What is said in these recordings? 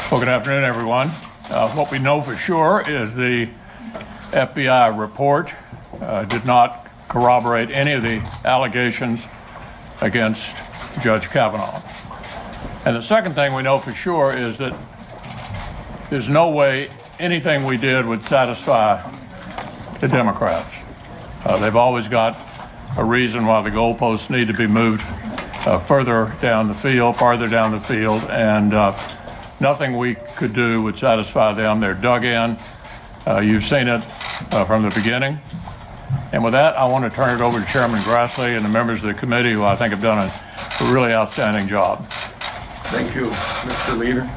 Well, good afternoon, everyone. What we know for sure is the FBI report did not corroborate any of the allegations against Judge Kavanaugh. And the second thing we know for sure is that there's no way anything we did would satisfy the Democrats. They've always got a reason why the goalposts need to be moved farther down the field, and nothing we could do would satisfy them. They're dug in. You've seen it from the beginning. And with that, I want to turn it over to Chairman Grassley and the members of the committee, who I think have done a really outstanding job. Thank you, Mr. Leader.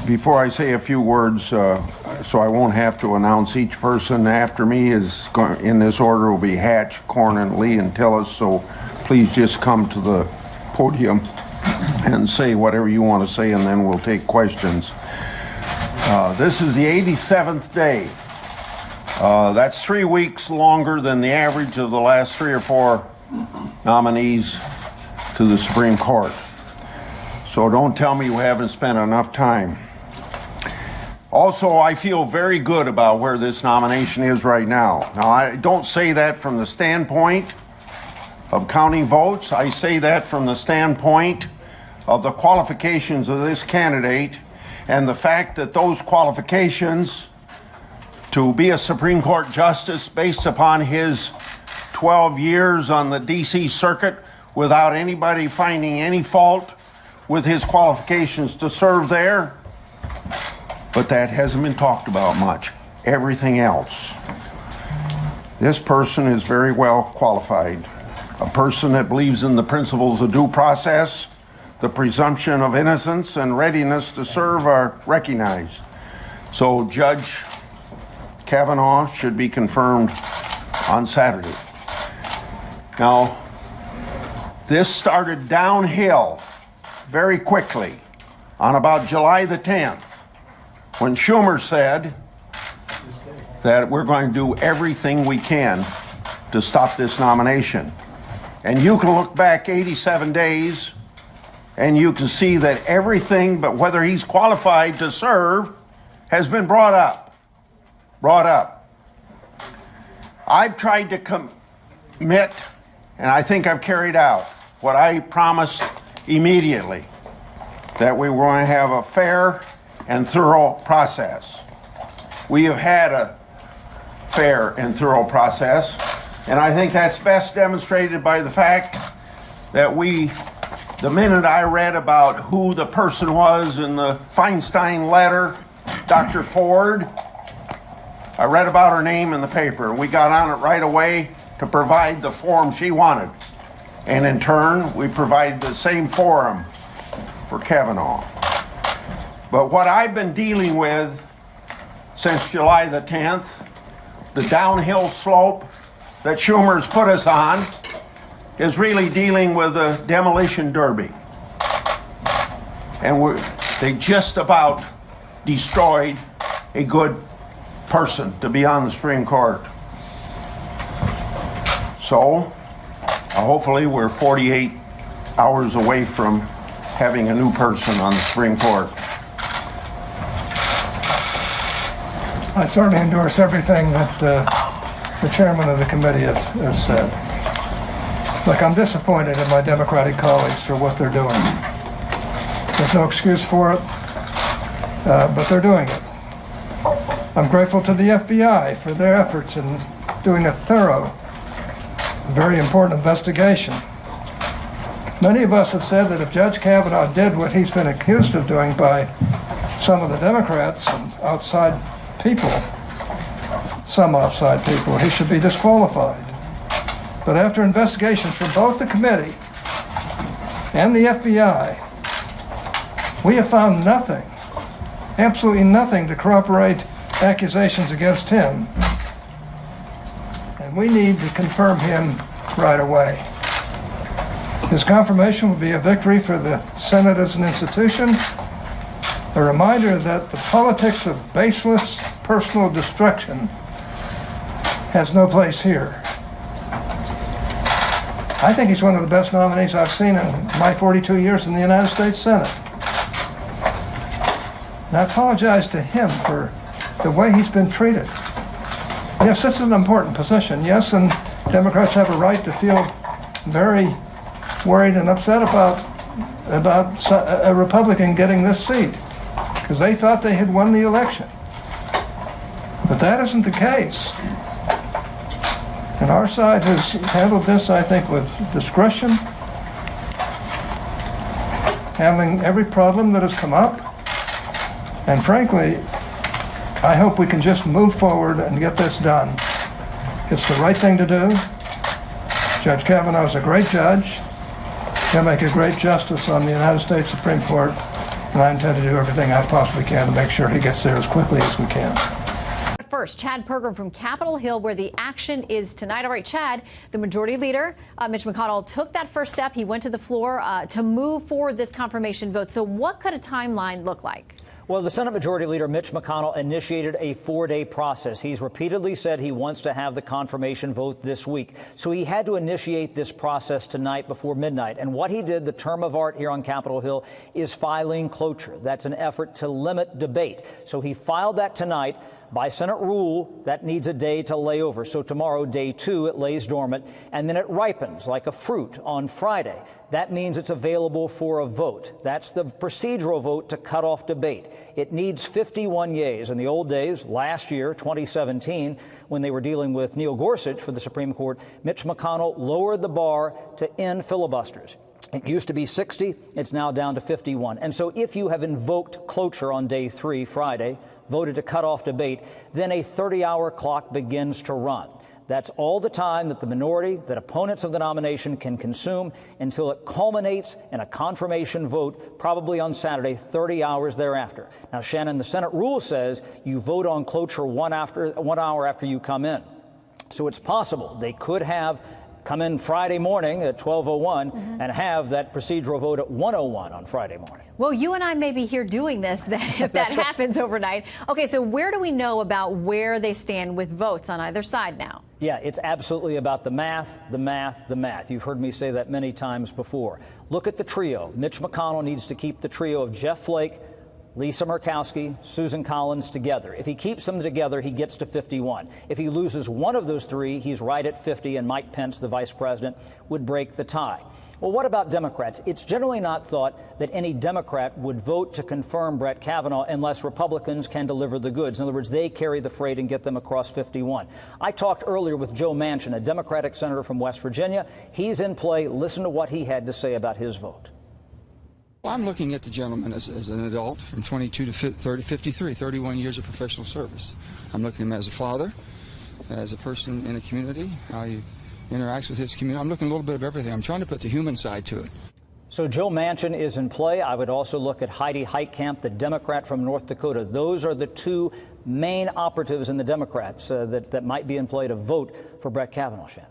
Before I say a few words, so I won't have to announce each person after me, is in this order will be Hatch, Cornyn, Lee, and Tillis. So please just come to the podium and say whatever you want to say, and then we'll take questions. This is the 87th day. That's 3 weeks longer than the average of the last 3 or 4 nominees to the Supreme Court. So don't tell me you haven't spent enough time. Also, I feel very good about where this nomination is right now. Now, I don't say that from the standpoint of counting votes. I say that from the standpoint of the qualifications of this candidate and the fact that those qualifications to be a Supreme Court justice based upon his 12 years on the D.C. Circuit without anybody finding any fault with his qualifications to serve there. But that hasn't been talked about much. Everything else. This person is very well qualified. A person that believes in the principles of due process, the presumption of innocence, and readiness to serve are recognized. So Judge Kavanaugh should be confirmed on Saturday. Now, this started downhill very quickly on about July the 10th, when Schumer said that we're going to do everything we can to stop this nomination. And you can look back 87 days and you can see that everything but whether he's qualified to serve has been brought up. I've tried to commit, and I think I've carried out what I promised immediately, that we were going to have a fair and thorough process. We have had a fair and thorough process, and I think that's best demonstrated by the fact that the minute I read about who the person was in the Feinstein letter, Dr. Ford, I read about her name in the paper, and we got on it right away to provide the forum she wanted. And in turn, we provided the same forum for Kavanaugh. But what I've been dealing with since July the 10th, the downhill slope that Schumer's put us on, is really dealing with the demolition derby. And they just about destroyed a good person to be on the Supreme Court. So, hopefully we're 48 hours away from having a new person on the Supreme Court. I certainly endorse everything that the chairman of the committee has said. Look, I'm disappointed in my Democratic colleagues for what they're doing. There's no excuse for it, but they're doing it. I'm grateful to the FBI for their efforts in doing a thorough, very important investigation. Many of us have said that if Judge Kavanaugh did what he's been accused of doing by some of the Democrats and some outside people, he should be disqualified. But after investigations from both the committee and the FBI, we have found nothing, absolutely nothing, to corroborate accusations against him. And we need to confirm him right away. His confirmation will be a victory for the Senate as an institution, a reminder that the politics of baseless personal destruction has no place here. I think he's one of the best nominees I've seen in my 42 years in the United States Senate. And I apologize to him for the way he's been treated. Yes, this is an important position. Yes, and Democrats have a right to feel very worried and upset about a Republican getting this seat because they thought they had won the election. But that isn't the case. And our side has handled this, I think, with discretion, handling every problem that has come up. And frankly, I hope we can just move forward and get this done. It's the right thing to do. Judge Kavanaugh is a great judge. He'll make a great justice on the United States Supreme Court, and I intend to do everything I possibly can to make sure he gets there as quickly as we can. First, Chad Pergram from Capitol Hill, where the action is tonight. All right, Chad, the majority leader, Mitch McConnell, took that first step. He went to the floor to move forward this confirmation vote. So what could a timeline look like? Well, the Senate Majority Leader Mitch McConnell initiated a 4-day process. He's repeatedly said he wants to have the confirmation vote this week. So he had to initiate this process tonight before midnight. And what he did, the term of art here on Capitol Hill, is filing cloture. That's an effort to limit debate. So he filed that tonight. By Senate rule, that needs a day to lay over. So tomorrow, day 2, it lays dormant, and then it ripens like a fruit on Friday. That means it's available for a vote. That's the procedural vote to cut off debate. It needs 51 yeas. In the old days, last year, 2017, when they were dealing with Neil Gorsuch for the Supreme Court, Mitch McConnell lowered the bar to end filibusters. It used to be 60. It's now down to 51. And so if you have invoked cloture on day 3, Friday, voted to cut off debate, then a 30-hour clock begins to run. That's all the time that the minority, that opponents of the nomination can consume until it culminates in a confirmation vote, probably on Saturday, 30 hours thereafter. Now, Shannon, the Senate rule says you vote on cloture 1 hour after you come in. So it's possible they could have come in Friday morning at 12:01 and have that procedural vote at 1:01 on Friday morning. Well, you and I may be here doing this if that happens overnight. Okay, so where do we know about where they stand with votes on either side now? Yeah, it's absolutely about the math, the math, the math. You've heard me say that many times before. Look at the trio. Mitch McConnell needs to keep the trio of Jeff Flake, Lisa Murkowski, Susan Collins together. If he keeps them together, he gets to 51. If he loses one of those 3, he's right at 50, and Mike Pence, the vice president, would break the tie. Well, what about Democrats? It's generally not thought that any Democrat would vote to confirm Brett Kavanaugh unless Republicans can deliver the goods. In other words, they carry the freight and get them across 51. I talked earlier with Joe Manchin, a Democratic senator from West Virginia. He's in play. Listen to what he had to say about his vote. Well, I'm looking at the gentleman as an adult from 22 to 30, 53, 31 years of professional service. I'm looking at him as a father, as a person in the community, how he interacts with his community. I'm looking at a little bit of everything. I'm trying to put the human side to it. So Joe Manchin is in play. I would also look at Heidi Heitkamp, the Democrat from North Dakota. Those are the 2 main operatives in the Democrats that might be in play to vote for Brett Kavanaugh, Shannon.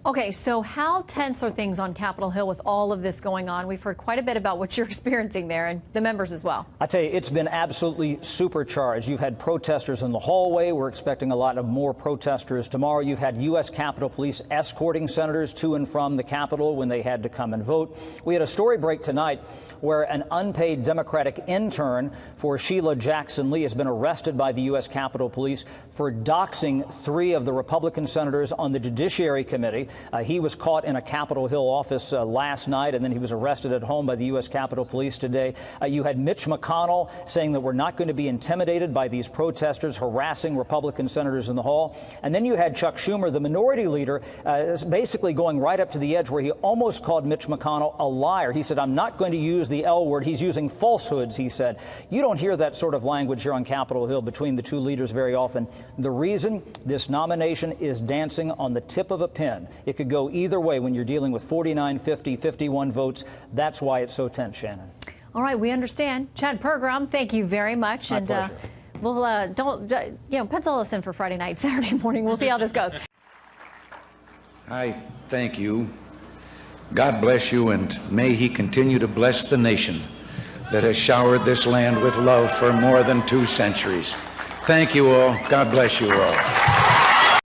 Okay, so how tense are things on Capitol Hill with all of this going on? We've heard quite a bit about what you're experiencing there and the members as well. I tell you, it's been absolutely supercharged. You've had protesters in the hallway. We're expecting a lot of more protesters tomorrow. You've had U.S. Capitol Police escorting senators to and from the Capitol when they had to come and vote. We had a story break tonight where an unpaid Democratic intern for Sheila Jackson Lee has been arrested by the U.S. Capitol Police for doxing 3 of the Republican senators on the Judiciary Committee. He was caught in a Capitol Hill office last night, and then he was arrested at home by the U.S. Capitol Police today. You had Mitch McConnell saying that we're not going to be intimidated by these protesters harassing Republican senators in the hall. And then you had Chuck Schumer, the minority leader, basically going right up to the edge where he almost called Mitch McConnell a liar. He said, I'm not going to use the L word. He's using falsehoods, he said. You don't hear that sort of language here on Capitol Hill between the 2 leaders very often. The reason this nomination is dancing on the tip of a pin. It could go either way when you're dealing with 49, 50, 51 votes. That's why it's so tense, Shannon. All right, we understand. Chad Pergram, thank you very much. My pleasure. We'll pencil us in for Friday night, Saturday morning. We'll see how this goes. I thank you. God bless you, and may he continue to bless the nation that has showered this land with love for more than 2 centuries. Thank you all. God bless you all.